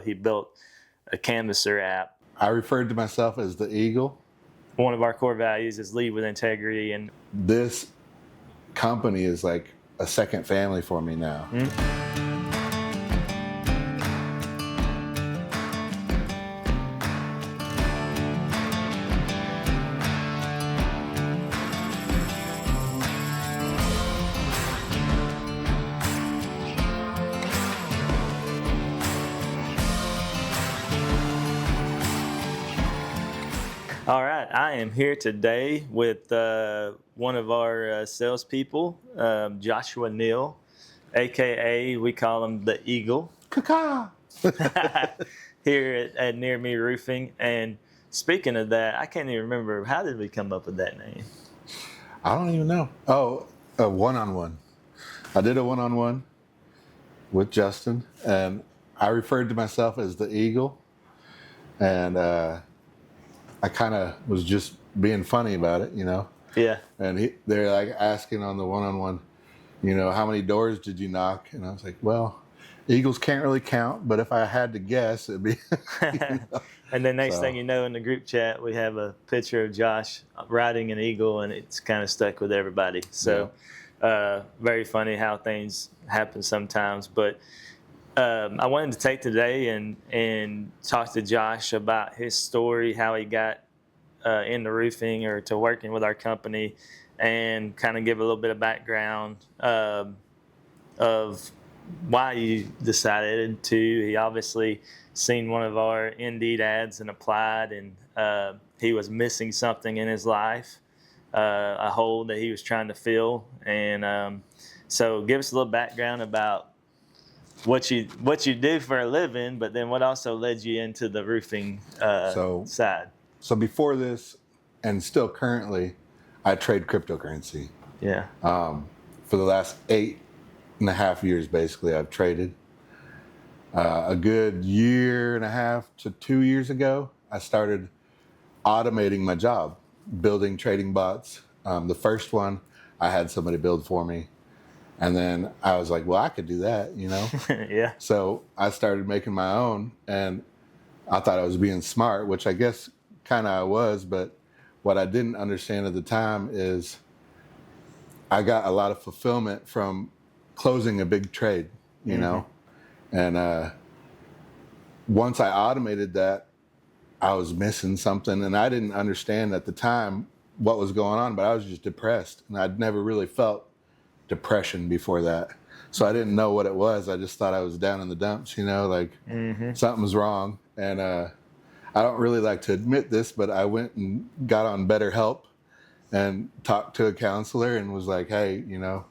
He built a canvasser app. I referred to myself as the Eagle. One of our core values is lead with integrity. And this company is like a second family for me now. All right, I am here today with one of our salespeople, Joshua Neal, aka we call him the Eagle. Caca! Here at Near Me Roofing. And speaking of that, I can't even remember, how did we come up with that name? I don't even know. Oh, a one-on-one. I did a one-on-one with Justin, and I referred to myself as the Eagle, and I kind of was just being funny about it, you know. Yeah. And they're like asking on the one-on-one, you know, how many doors did you knock? And I was like, well, Eagles can't really count, but if I had to guess, it'd be. You know? And then next thing you know, in the group chat, we have a picture of Josh riding an eagle, and it's kind of stuck with everybody. So very funny how things happen sometimes. But I wanted to take today and talk to Josh about his story, how he got into roofing or to working with our company, and kind of give a little bit of background of why you decided to. He obviously seen one of our Indeed ads and applied, and he was missing something in his life, a hole that he was trying to fill. And so give us a little background about what you do for a living, but then what also led you into the roofing side. So before this, and still currently, I trade cryptocurrency. Yeah. For the last 8.5 years, basically, I've traded. A good 1.5 to 2 years ago, I started automating my job, building trading bots. The first one, I had somebody build for me. And then I was like, well, I could do that, you know? Yeah. So I started making my own, and I thought I was being smart, which I guess kind of I was, but what I didn't understand at the time is I got a lot of fulfillment from closing a big trade, you know? And once I automated that, I was missing something, and I didn't understand at the time what was going on, but I was just depressed, and I'd never really felt depression before that. So I didn't know what it was. I just thought I was down in the dumps, you know, like something was wrong. And I don't really like to admit this, but I went and got on BetterHelp and talked to a counselor and was like, hey, you know,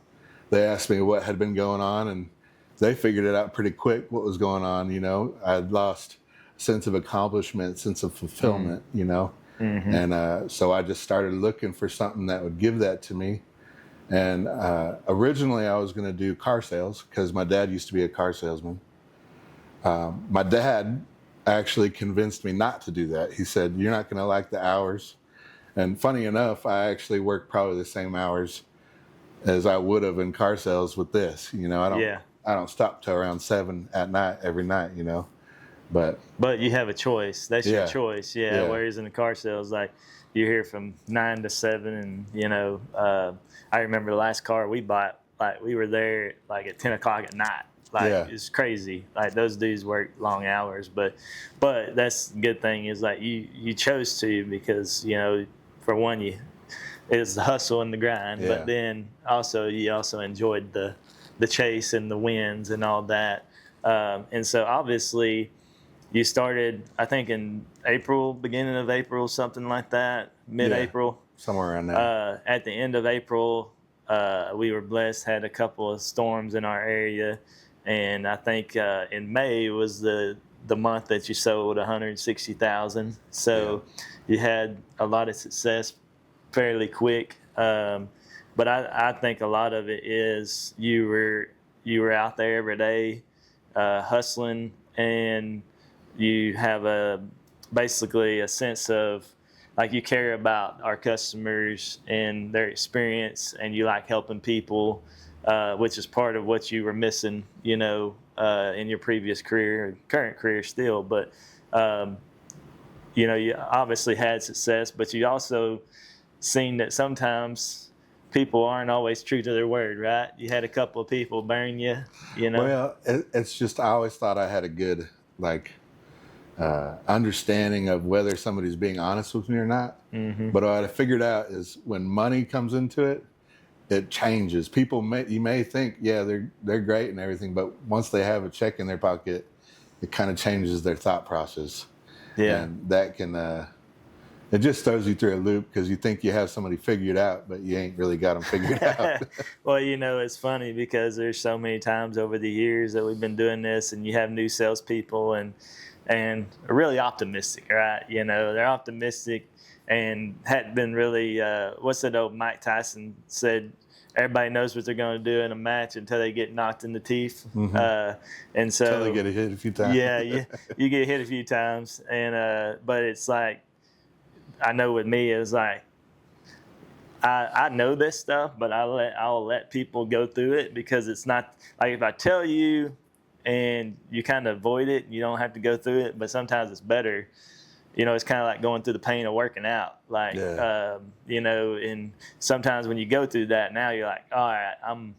they asked me what had been going on, and they figured it out pretty quick what was going on. You know, I had lost a sense of accomplishment, sense of fulfillment, you know. And so I just started looking for something that would give that to me. And originally I was going to do car sales because my dad used to be a car salesman. My dad actually convinced me not to do that. He said, you're not going to like the hours. And funny enough, I actually worked probably the same hours as I would have in car sales with this. You know, I don't stop till around 7 at night every night, you know. But you have a choice. That's your choice. Yeah. Whereas in the car sales, like, you're here from 9 to 7, and you know, I remember the last car we bought, like we were there like at 10 o'clock at night. Like it's crazy. Like those dudes work long hours, but that's the good thing is like you chose to, because you know, for one, it's the hustle and the grind, but then you also enjoyed the chase and the wins and all that. And so obviously you started, I think in April, beginning of April, something like that, mid-April. Somewhere around there. At the end of April, we were blessed, had a couple of storms in our area. And I think in May was the month that you sold 160,000. So you had a lot of success fairly quick. But I think a lot of it is you were out there every day hustling, and you have basically a sense of, like, you care about our customers and their experience, and you like helping people, which is part of what you were missing, you know, in your previous career, or current career still, but you obviously had success, but you also seen that sometimes people aren't always true to their word, right? You had a couple of people burn you, Well, it's just I always thought I had a good understanding of whether somebody's being honest with me or not. Mm-hmm. But what I figured out is when money comes into it, it changes. You may think, yeah, they're great and everything, but once they have a check in their pocket, it kind of changes their thought process. Yeah. And that can it just throws you through a loop because you think you have somebody figured out, but you ain't really got them figured out. Well, it's funny because there's so many times over the years that we've been doing this, and you have new salespeople and are really optimistic, right? They're optimistic and hadn't been really. What's that old Mike Tyson said? Everybody knows what they're going to do in a match until they get knocked in the teeth. Mm-hmm. And so until they get hit a few times. Yeah, you get hit a few times, and but it's like, I know with me, it's like I know this stuff, but I'll let people go through it because it's not like if I tell you and you kind of avoid it, you don't have to go through it. But sometimes it's better. It's kind of like going through the pain of working out. Like, and sometimes when you go through that, now you're like, all right, I'm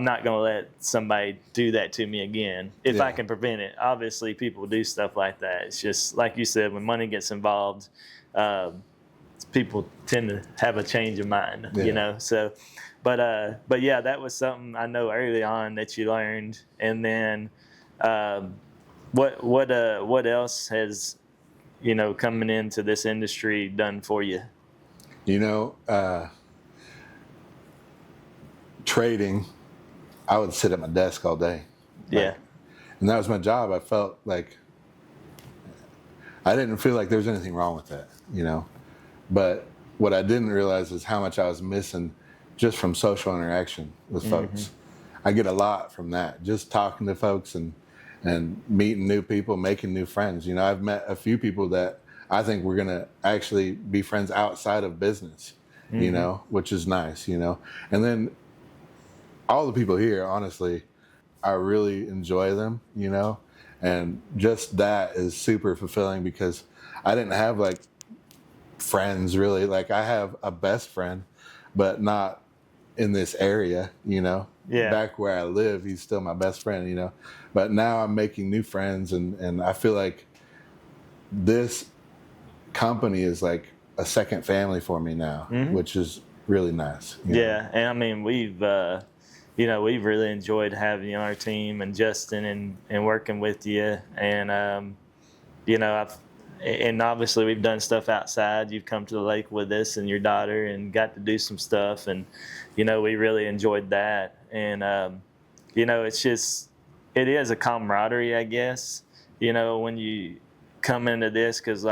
not going to let somebody do that to me again if I can prevent it. Obviously, people do stuff like that. It's just like you said, when money gets involved, people tend to have a change of mind. So, but yeah, that was something I know early on that you learned. And then, what else has coming into this industry done for you? Trading, I would sit at my desk all day. Yeah. And that was my job. I felt like I didn't feel like there was anything wrong with that, But what I didn't realize is how much I was missing just from social interaction with folks. I get a lot from that, just talking to folks and meeting new people, making new friends. I've met a few people that I think we're going to actually be friends outside of business, which is nice, And then all the people here, honestly, I really enjoy them, and just that is super fulfilling because I didn't have friends really. I have a best friend, but not in this area, Yeah. Back where I live, he's still my best friend, But now I'm making new friends, and I feel like this company is like a second family for me now, which is really nice. Yeah, and I mean we've really enjoyed having you on our team, and Justin, and working with you, and and obviously we've done stuff outside. You've come to the lake with us and your daughter and got to do some stuff, and we really enjoyed that. And it's just, it is a camaraderie, I guess, when you come into this, because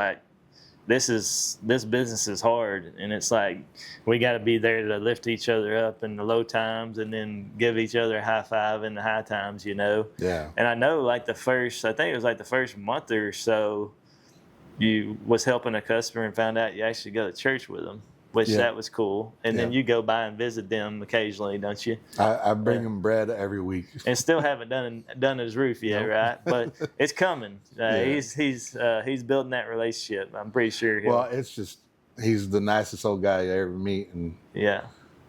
this business is hard, and it's like we got to be there to lift each other up in the low times and then give each other a high five in the high times. Yeah. And I know I think it was the first month or so, you was helping a customer and found out you actually go to church with them, which that was cool. And then you go by and visit them occasionally, don't you? I bring him bread every week. And still haven't done his roof yet, right? But it's coming. He's building that relationship. I'm pretty sure. Well, it's just he's the nicest old guy you ever meet, and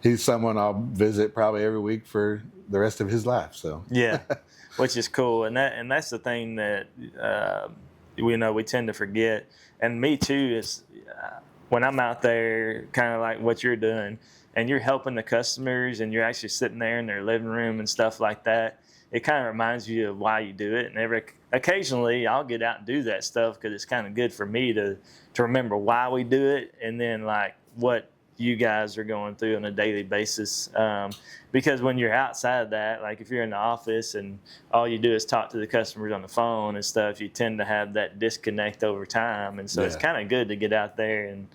he's someone I'll visit probably every week for the rest of his life. So which is cool, and that's the thing that we tend to forget, and me too, is when I'm out there kind of like what you're doing and you're helping the customers and you're actually sitting there in their living room and stuff like that, it kind of reminds you of why you do it. And occasionally I'll get out and do that stuff because it's kind of good for me to remember why we do it, and then what you guys are going through on a daily basis. Because when you're outside that, if you're in the office and all you do is talk to the customers on the phone and stuff, you tend to have that disconnect over time. And so it's kind of good to get out there and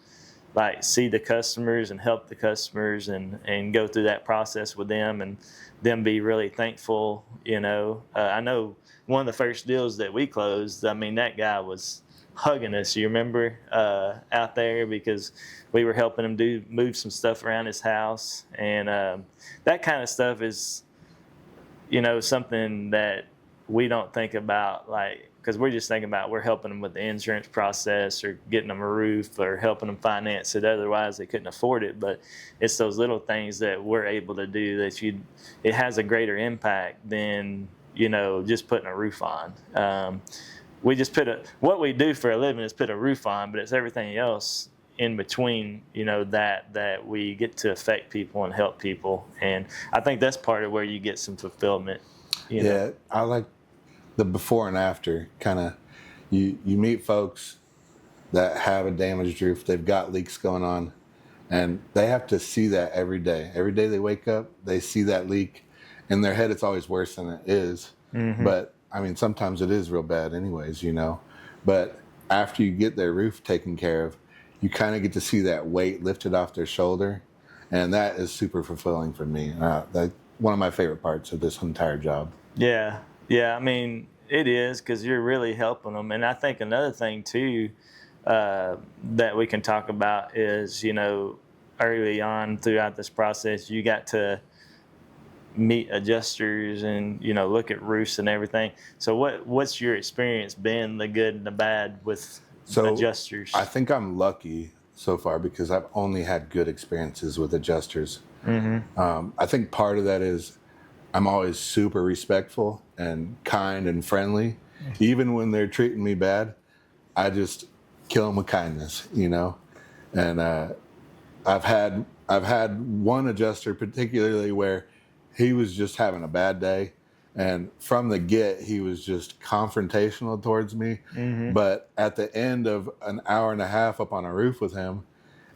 see the customers and help the customers and go through that process with them, and them be really thankful. I know one of the first deals that we closed, that guy was hugging us, you remember, out there, because we were helping him move some stuff around his house, and that kind of stuff is something that we don't think about like, because we're just thinking about we're helping them with the insurance process or getting them a roof or helping them finance it. Otherwise, they couldn't afford it. But it's those little things that we're able to do that it has a greater impact than, just putting a roof on. We just what we do for a living is put a roof on, but it's everything else in between, that we get to affect people and help people. And I think that's part of where you get some fulfillment. Yeah, I like the before and after kind of. You meet folks that have a damaged roof, they've got leaks going on, and they have to see that every day. Every day they wake up, they see that leak. In their head, it's always worse than it is. Mm-hmm. But I mean, sometimes it is real bad anyways, But after you get their roof taken care of, you kind of get to see that weight lifted off their shoulder. And that is super fulfilling for me. That's one of my favorite parts of this entire job. Yeah. Yeah. I mean, it is, because you're really helping them. And I think another thing too, that we can talk about is, early on throughout this process, you got to meet adjusters and, look at roofs and everything. So what's your experience been, the good and the bad with adjusters? I think I'm lucky so far because I've only had good experiences with adjusters. Mm-hmm. I think part of that is I'm always super respectful and kind and friendly. Mm-hmm. Even when they're treating me bad, I just kill them with kindness, And I've had one adjuster particularly where he was just having a bad day. And from the get, he was just confrontational towards me. Mm-hmm. But at the end of an hour and a half up on a roof with him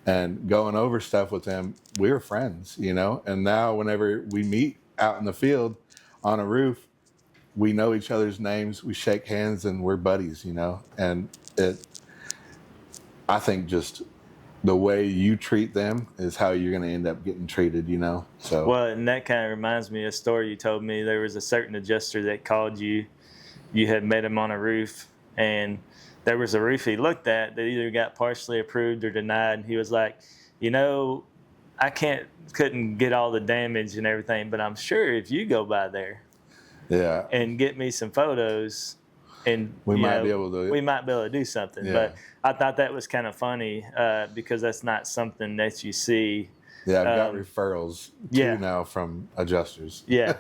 and going over stuff with him, we were friends, And now whenever we meet out in the field on a roof, we know each other's names, we shake hands, and we're buddies, And I think just the way you treat them is how you're going to end up getting treated, So. Well, and that kind of reminds me of a story you told me. There was a certain adjuster that called you. You had met him on a roof, and there was a roof he looked at that either got partially approved or denied. And he was like, I couldn't get all the damage and everything, but I'm sure if you go by there, and get me some photos, and we might be able to do something. Yeah. But I thought that was kind of funny because that's not something that you see. Yeah, I've got referrals too now from adjusters. Yeah,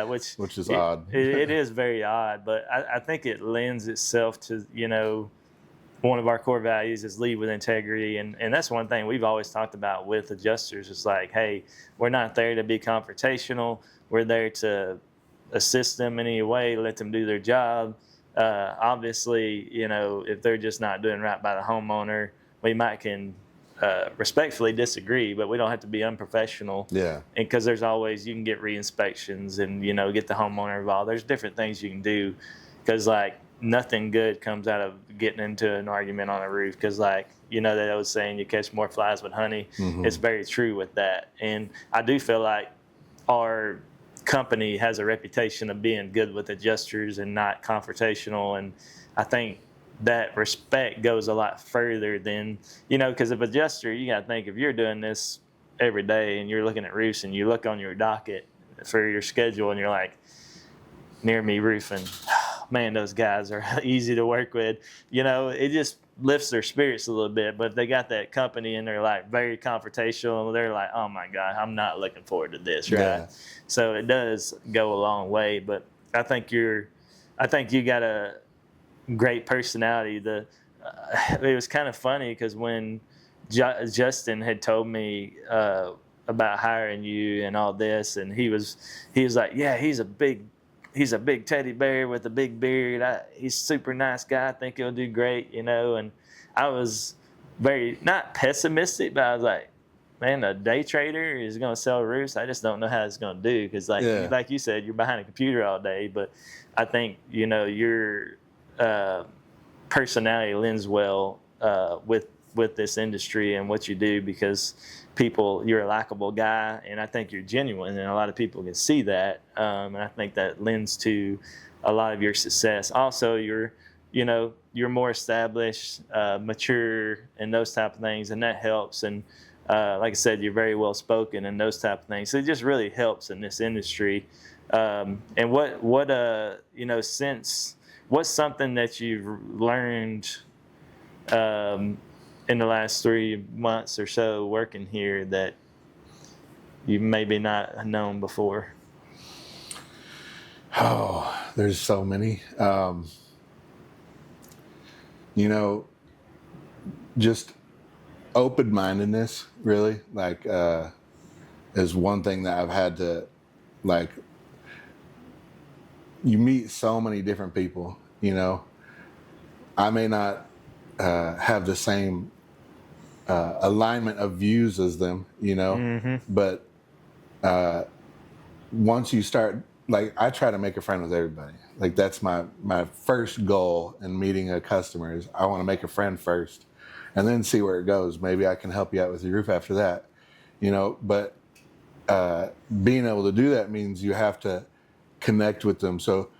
which is odd. It is very odd, but I think it lends itself to, one of our core values is lead with integrity, and that's one thing we've always talked about with adjusters. It's like, hey, we're not there to be confrontational. We're there to assist them in any way, let them do their job. Obviously, if they're just not doing right by the homeowner, we can respectfully disagree, but we don't have to be unprofessional. Yeah. And because there's always, you can get re-inspections and, get the homeowner involved. There's different things you can do because, nothing good comes out of getting into an argument on a roof because, that old saying, you catch more flies with honey. Mm-hmm. It's very true with that. And I do feel like our company has a reputation of being good with adjusters and not confrontational, and I think that respect goes a lot further than because if adjuster, you got to think if you're doing this every day and you're looking at roofs and you look on your docket for your schedule and you're like, near me roofing, man, those guys are easy to work with, it just lifts their spirits a little bit. But if they got that company and they're very confrontational, they're like, oh my God, I'm not looking forward to this, right? Yeah. So it does go a long way. But I think you got a great personality. It was kind of funny because when Justin had told me about hiring you and all this, and he was like, yeah, he's a big teddy bear with a big beard. He's a super nice guy. I think he'll do great, And I was very, not pessimistic, but I was like, man, a day trader is going to sell roofs. I just don't know how it's going to do because, like you said, you're behind a computer all day. But I think, your personality lends well with this industry and what you do because you're a likable guy, and I think you're genuine, and a lot of people can see that, and I think that lends to a lot of your success. Also, you're more established, mature, and those type of things, and that helps. And like I said, you're very well spoken and those type of things. So it just really helps in this industry. And what since what's something that you've learned in the last 3 months or so working here that you maybe not known before? Oh, there's so many. Just open-mindedness, really, like, is one thing that I've had to, like, you meet so many different people, I may not have the same alignment of views as them, Mm-hmm. but once you start, like, I try to make a friend with everybody. Like, that's my first goal in meeting a customer is I want to make a friend first and then see where it goes. Maybe I can help you out with your roof after that, but being able to do that means you have to connect with them. So,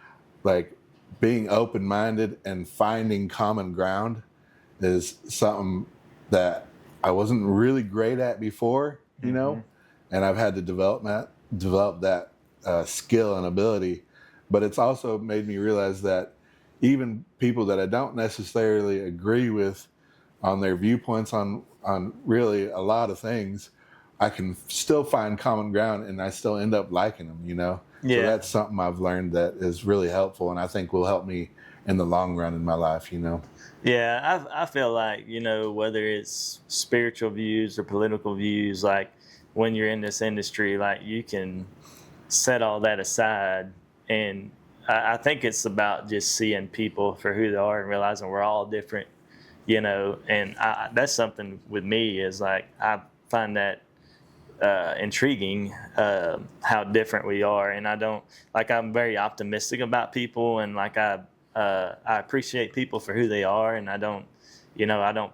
like, being open-minded and finding common ground is something that I wasn't really great at before, Mm-hmm. and I've had to develop that skill and ability. But it's also made me realize that even people that I don't necessarily agree with on their viewpoints on really a lot of things, I can still find common ground and I still end up liking them. So Yeah. that's something I've learned that is really helpful and I think will help me in the long run in my life. Yeah, I feel like, whether it's spiritual views or political views, like when you're in this industry, like you can set all that aside. And I think it's about just seeing people for who they are and realizing we're all different, and that's something with me is like, I find that intriguing, how different we are. And I'm very optimistic about people, and like I appreciate people for who they are, and I don't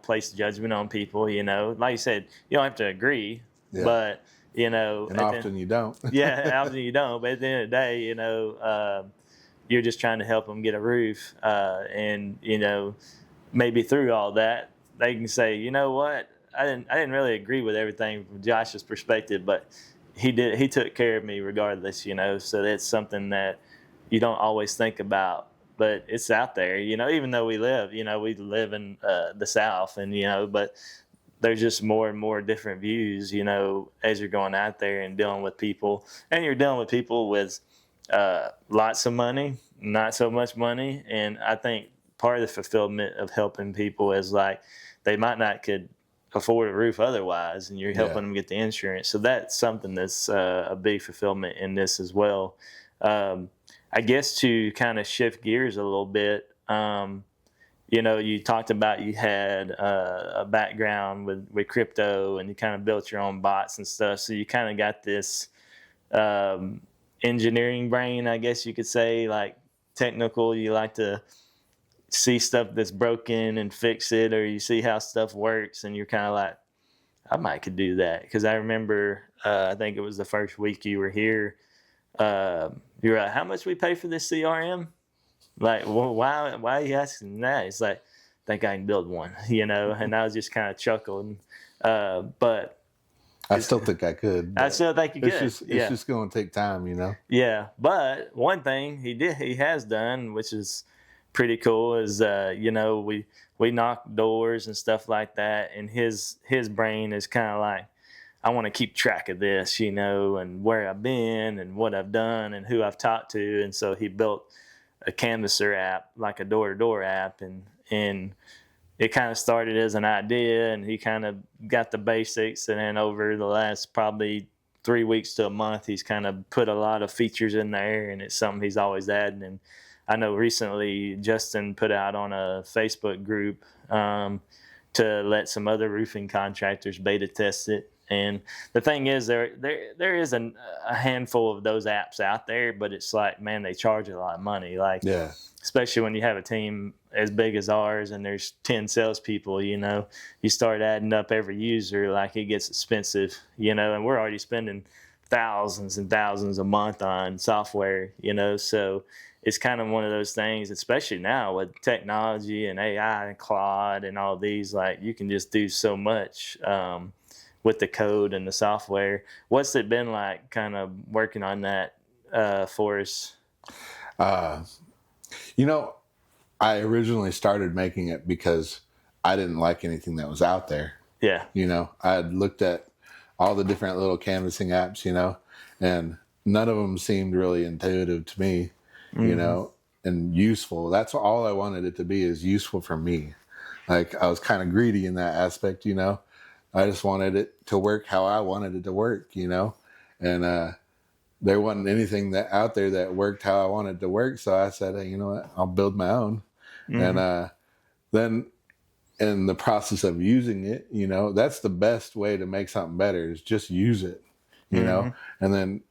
place judgment on people. Like you said, you don't have to agree, Yeah. but And often you don't. yeah, often you don't. But at the end of the day, you're just trying to help them get a roof, and maybe through all that, they can say, you know what, I didn't really agree with everything from Josh's perspective, but he took care of me regardless. So that's something that you don't always think about, but it's out there. Even though we live in the South, and but there's just more and more different views, as you're going out there and dealing with people, and you're dealing with people with lots of money, not so much money. And I think part of the fulfillment of helping people is like, they might not could afford a roof otherwise, and you're helping them get the insurance. So that's something that's a big fulfillment in this as well. I guess to kind of shift gears a little bit, you talked about you had a background with crypto, and you kind of built your own bots and stuff. So you kind of got this engineering brain, I guess you could say, like technical. You like to see stuff that's broken and fix it, or you see how stuff works, and you're kind of like, I might could do that. Because I remember, I think it was the first week you were here. You were like, how much we pay for this CRM? Like, well, why are you asking that? It's like, I think I can build one, And I was just kind of chuckling, but I still think I could. I still think you could. It's just going to take time, Yeah, but one thing he has done, which is pretty cool, is we knock doors and stuff like that, and his brain is kind of like, I want to keep track of this, and where I've been and what I've done and who I've talked to. And so he built a canvasser app, like a door-to-door app, and it kind of started as an idea, and he kind of got the basics, and then over the last probably 3 weeks to a month, he's kind of put a lot of features in there, and it's something he's always adding. And I know recently Justin put out on a Facebook group to let some other roofing contractors beta test it. And the thing is, there is a handful of those apps out there, but it's like, man, they charge a lot of money. Like, Yeah. Especially when you have a team as big as ours and there's 10 salespeople, you start adding up every user, like it gets expensive, and we're already spending thousands and thousands a month on software, so it's kind of one of those things, especially now with technology and AI and Claude and all these, like you can just do so much with the code and the software. What's it been like kind of working on that for us? You know, I originally started making it because I didn't like anything that was out there. Yeah. You know, I had looked at all the different little canvassing apps, you know, and none of them seemed really intuitive to me, you know, and useful. That's all I wanted it to be, is useful for me. Like, I was kind of greedy in that aspect, you know. I just wanted it to work how I wanted it to work, you know, and there wasn't anything that out there that worked how I wanted it to work. So I said, hey, you know what, I'll build my own. And then in the process of using it, you know, that's the best way to make something better, is just use it, you know, and then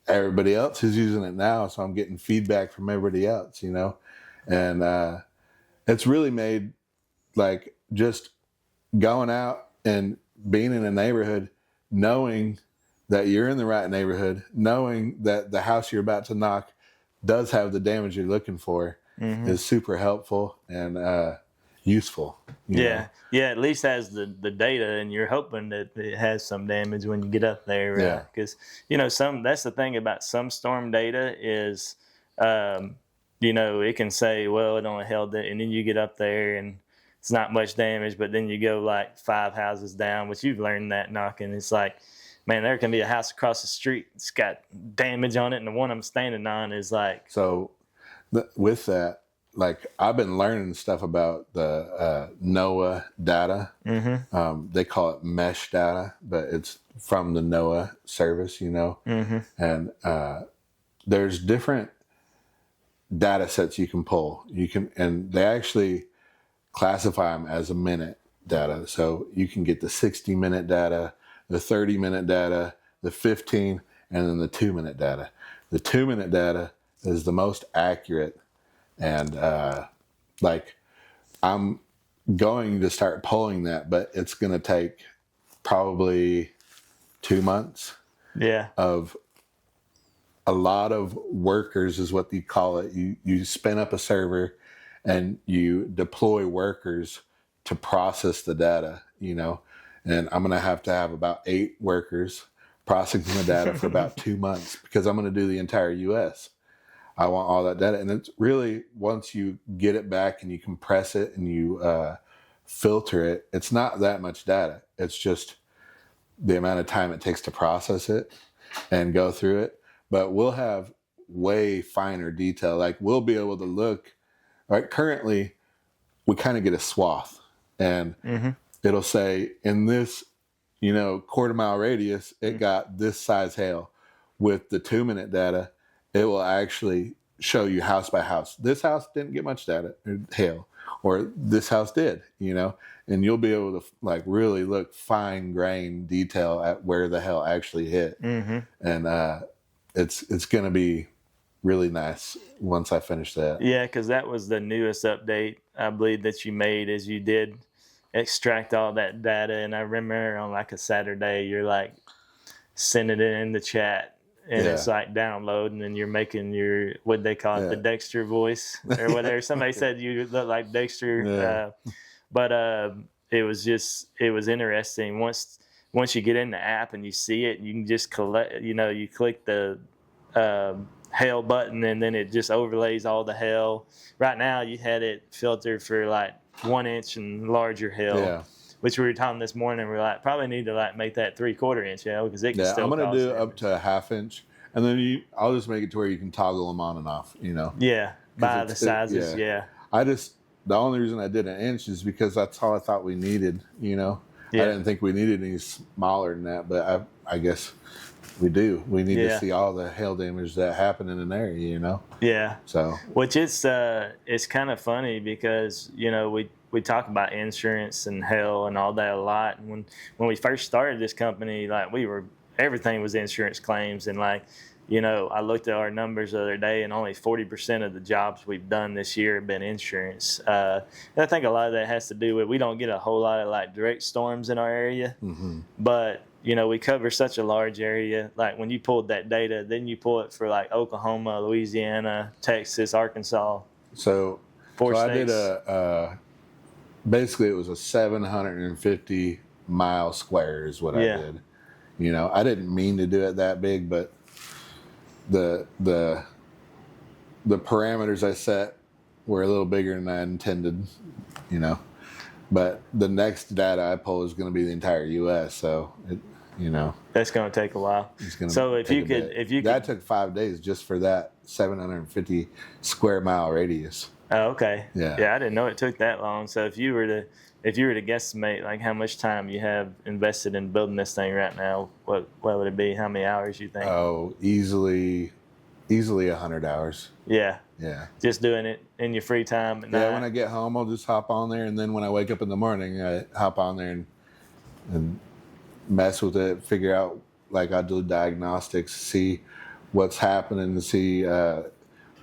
everybody else is using it now. So I'm getting feedback from everybody else, you know, and it's really made, like, just going out and being in a neighborhood, knowing that you're in the right neighborhood, knowing that the house you're about to knock does have the damage you're looking for, is super helpful and useful. You know? Yeah, at least has the data, and you're hoping that it has some damage when you get up there. Yeah. Because, you know, that's the thing about some storm data is, you know, it can say, well, it only held it, and then you get up there and it's not much damage, but then you go like 5 houses down, which you've learned that knocking. It's like, man, there can be a house across the street that's got damage on it, and the one I'm standing on is like. So with that, like, I've been learning stuff about the NOAA data. They call it mesh data, but it's from the NOAA service, you know. And there's different data sets you can pull. And they actually classify them as a minute data. So you can get the 60-minute data, the 30-minute data, the 15, and then the 2-minute data. The 2-minute data is the most accurate. And like, I'm going to start pulling that, but it's going to take probably 2 months of a lot of workers, is what they call it. You spin up a server and you deploy workers to process the data, you know, and I'm going to have about 8 workers processing the data for about 2 months, because I'm going to do the entire US. I want all that data. And it's really, once you get it back and you compress it and you filter it, it's not that much data. It's just the amount of time it takes to process it and go through it. But we'll have way finer detail. Like, we'll be able to look, right? Currently, we kind of get a swath, and it'll say, in this, you know, quarter-mile radius, it got this size hail. With the 2-minute data, it will actually show you house by house. This house didn't get much data, hail, or this house did, you know, and you'll be able to, like, really look fine grain detail at where the hail actually hit. And it's going to be really nice once I finish that. Yeah, because that was the newest update, I believe, that you made, is you did extract all that data. And I remember on like a Saturday, you're like sending it in the chat, and it's like downloading, and you're making your, what they call it, the Dexter voice or whatever. Somebody said you look like Dexter. But it was interesting. Once you get in the app and you see it, you can just collect, you know, you click the hail button, and then it just overlays all the hail. Right now, you had it filtered for like 1 inch and larger hail, which we were talking this morning. We're like, probably need to like make that 3/4 inch hail, because it can still. I'm gonna do damage. up to a 1/2 inch, and then I'll just make it to where you can toggle them on and off. You know. Yeah, by the sizes. The only reason I did 1 inch is because that's all I thought we needed. You know. I didn't think we needed any smaller than that, but I guess we do. We need to see all the hail damage that happened in an area, you know? Yeah. So, which it's kind of funny, because, you know, we talk about insurance and hail and all that a lot. And when we first started this company, like, everything was insurance claims. And like, you know, I looked at our numbers the other day, and only 40% of the jobs we've done this year have been insurance. And I think a lot of that has to do with, we don't get a whole lot of like direct storms in our area, but, you know, we cover such a large area. Like, when you pulled that data, then you pull it for like Oklahoma, Louisiana, Texas, Arkansas. So 4 states. I did basically it was a 750 mile square is what I did. You know, I didn't mean to do it that big, but the parameters I set were a little bigger than I intended, you know. But the next data I pull is going to be the entire U.S. So, that's going to take a while. So if you could, that took 5 days just for that 750 square mile radius. Oh, okay. Yeah. Yeah, I didn't know it took that long. So if you were to guesstimate like how much time you have invested in building this thing right now, what would it be? How many hours you think? Oh, easily 100 hours. Yeah. Yeah. Just doing it in your free time at night. Yeah, when I get home, I'll just hop on there, and then when I wake up in the morning, I hop on there and mess with it, figure out, like, I do diagnostics, see what's happening, to see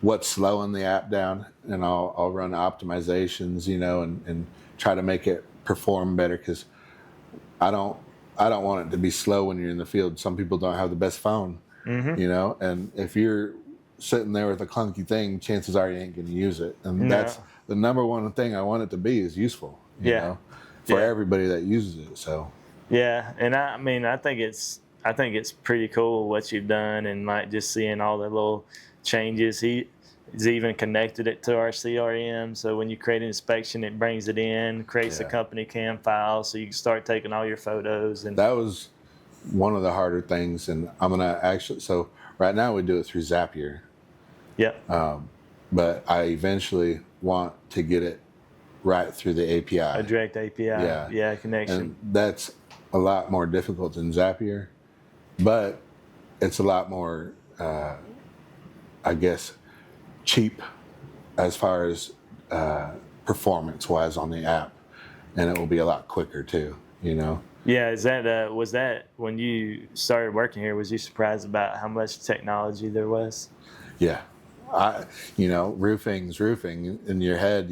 what's slowing the app down, and I'll run optimizations, and try to make it perform better, because I don't want it to be slow when you're in the field. Some people don't have the best phone, and if you're sitting there with a clunky thing, chances are you ain't going to use it. And that's the number one thing I want it to be, is useful, for everybody that uses it. So yeah, and I mean, I think it's pretty cool what you've done, and like just seeing all the little changes. He's even connected it to our CRM, so when you create an inspection, it brings it in, creates a company CAM file, so you can start taking all your photos. And that was one of the harder things, and I'm gonna actually. So right now we do it through Zapier. Yep. But I eventually want to get it right through the API. A direct API. Connection. And that's a lot more difficult than Zapier, but it's a lot more, I guess, cheap as far as performance-wise on the app, and it will be a lot quicker too. Yeah, is that was that when you started working here? Was you surprised about how much technology there was? Yeah, roofing's roofing in your head,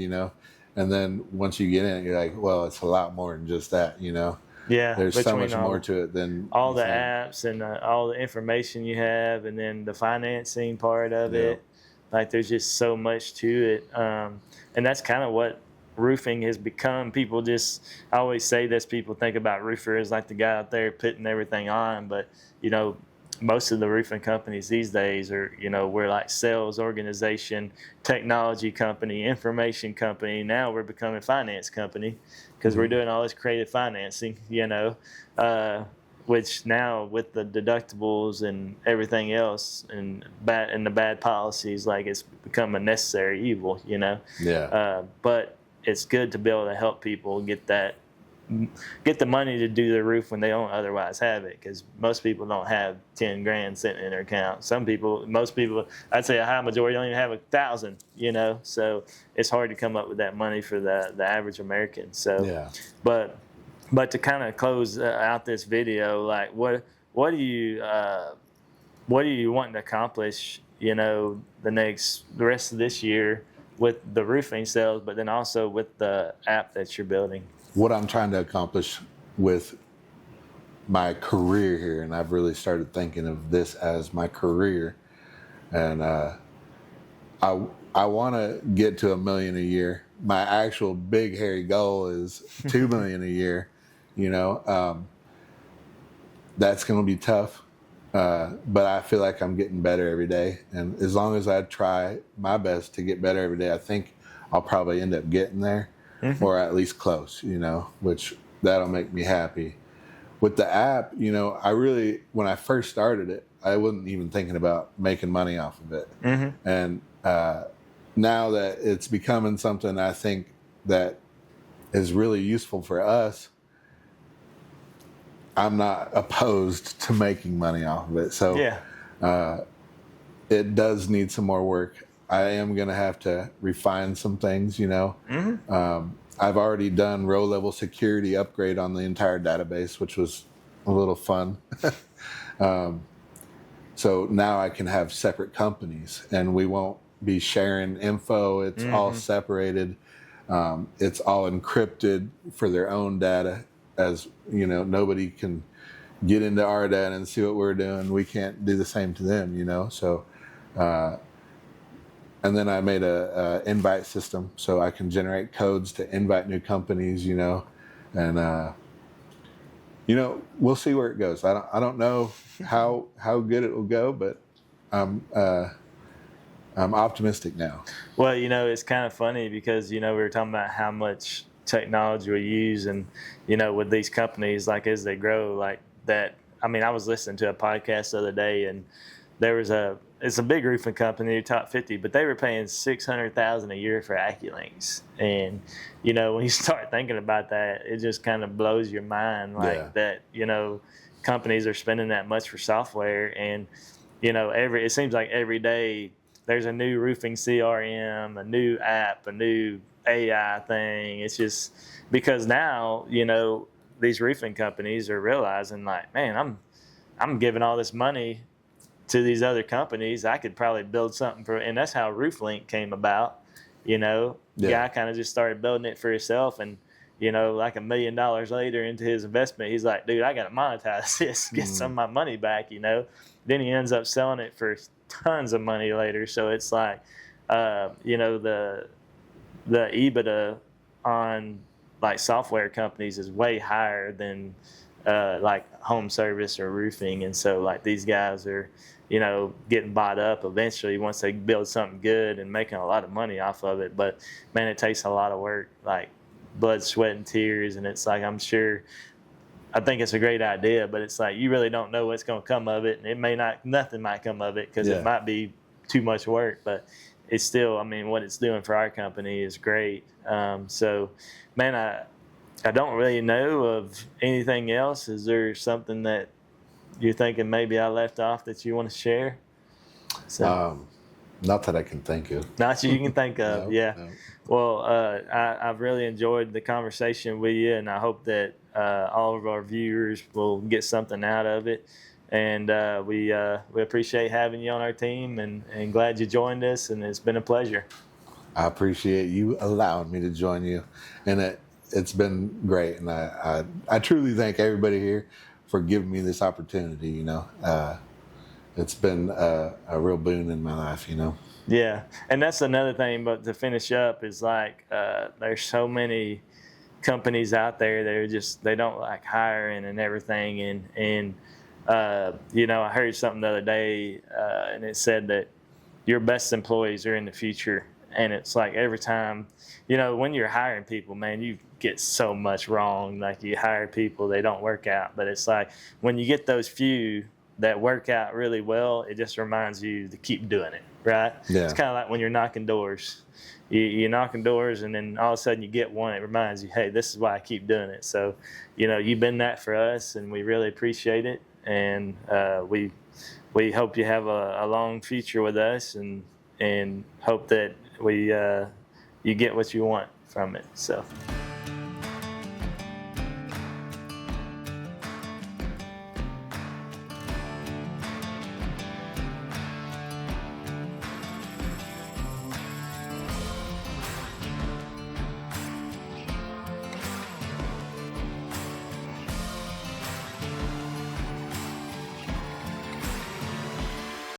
and then once you get in it, you're like, well, it's a lot more than just that, Yeah, there's so much more to it than all the apps and all the information you have, and then the financing part of it. Like, there's just so much to it, and that's kind of what roofing has become. I always say this, people think about roofer as like the guy out there putting everything on, but most of the roofing companies these days are, we're like sales organization, technology company, information company. Now we're becoming finance company, because we're doing all this creative financing, which now with the deductibles and everything else and the bad policies, like, it's become a necessary evil, but it's good to be able to help people get the money to do their roof when they don't otherwise have it, because most people don't have 10 grand sitting in their account. Most people, I'd say a high majority, don't even have 1,000, so it's hard to come up with that money for the average American. So, but to kind of close out this video, like, what do you wanting to accomplish, the rest of this year with the roofing sales, but then also with the app that you're building? What I'm trying to accomplish with my career here, and I've really started thinking of this as my career, and I want to get to $1 million a year. My actual big hairy goal is $2 million a year. That's going to be tough, but I feel like I'm getting better every day, and as long as I try my best to get better every day, I think I'll probably end up getting there. Or at least close, which that'll make me happy. With the app, when I first started it, I wasn't even thinking about making money off of it. And now that it's becoming something I think that is really useful for us, I'm not opposed to making money off of it. So it does need some more work. I am going to have to refine some things, I've already done row-level security upgrade on the entire database, which was a little fun. So now I can have separate companies, and we won't be sharing info. It's all separated. It's all encrypted for their own data, as nobody can get into our data and see what we're doing. We can't do the same to them, So, and then I made a invite system, so I can generate codes to invite new companies, and we'll see where it goes. I don't know how good it will go, but I'm optimistic now. Well, it's kind of funny because, we were talking about how much technology we use and, with these companies, like as they grow like that. I mean, I was listening to a podcast the other day and there was it's a big roofing company, top 50, but they were paying $600,000 a year for AccuLinks. And, when you start thinking about that, it just kind of blows your mind that, companies are spending that much for software. And, it seems like every day there's a new roofing CRM, a new app, a new AI thing. It's just because now, these roofing companies are realizing like, man, I'm giving all this money to these other companies. I could probably build something and that's how RoofLink came about. Guy kind of just started building it for himself, and like $1 million later into his investment, he's like, dude, I got to monetize this, get some of my money back. Then he ends up selling it for tons of money later. So it's like, the EBITDA on like software companies is way higher than like home service or roofing. And so like these guys are, getting bought up eventually once they build something good and making a lot of money off of it. But man, it takes a lot of work, like blood, sweat, and tears. And it's like, I think it's a great idea, but it's like you really don't know what's going to come of it, and nothing might come of it because it might be too much work. But it's still, what it's doing for our company is great. So, man, I don't really know of anything else. Is there something that you're thinking maybe I left off that you want to share? So, not that I can think of. Not that you can think of, yeah. No. Well, I've really enjoyed the conversation with you, and I hope that all of our viewers will get something out of it. And we appreciate having you on our team, and glad you joined us, and it's been a pleasure. I appreciate you allowing me to join you, and it's been great. And I truly thank everybody here for giving me this opportunity. It's been a real boon in my life. Yeah, and that's another thing. But to finish up is like there's so many companies out there that they don't like hiring and everything. And I heard something the other day, and it said that your best employees are in the future. And it's like every time, when you're hiring people, man, you get so much wrong. Like you hire people, they don't work out. But it's like when you get those few that work out really well, it just reminds you to keep doing it, right? Yeah. It's kind of like when you're knocking doors. You're knocking doors, and then all of a sudden you get one. It reminds you, hey, this is why I keep doing it. So, you've been that for us, and we really appreciate it. And we hope you have a long future with us, and hope that you get what you want from it. So.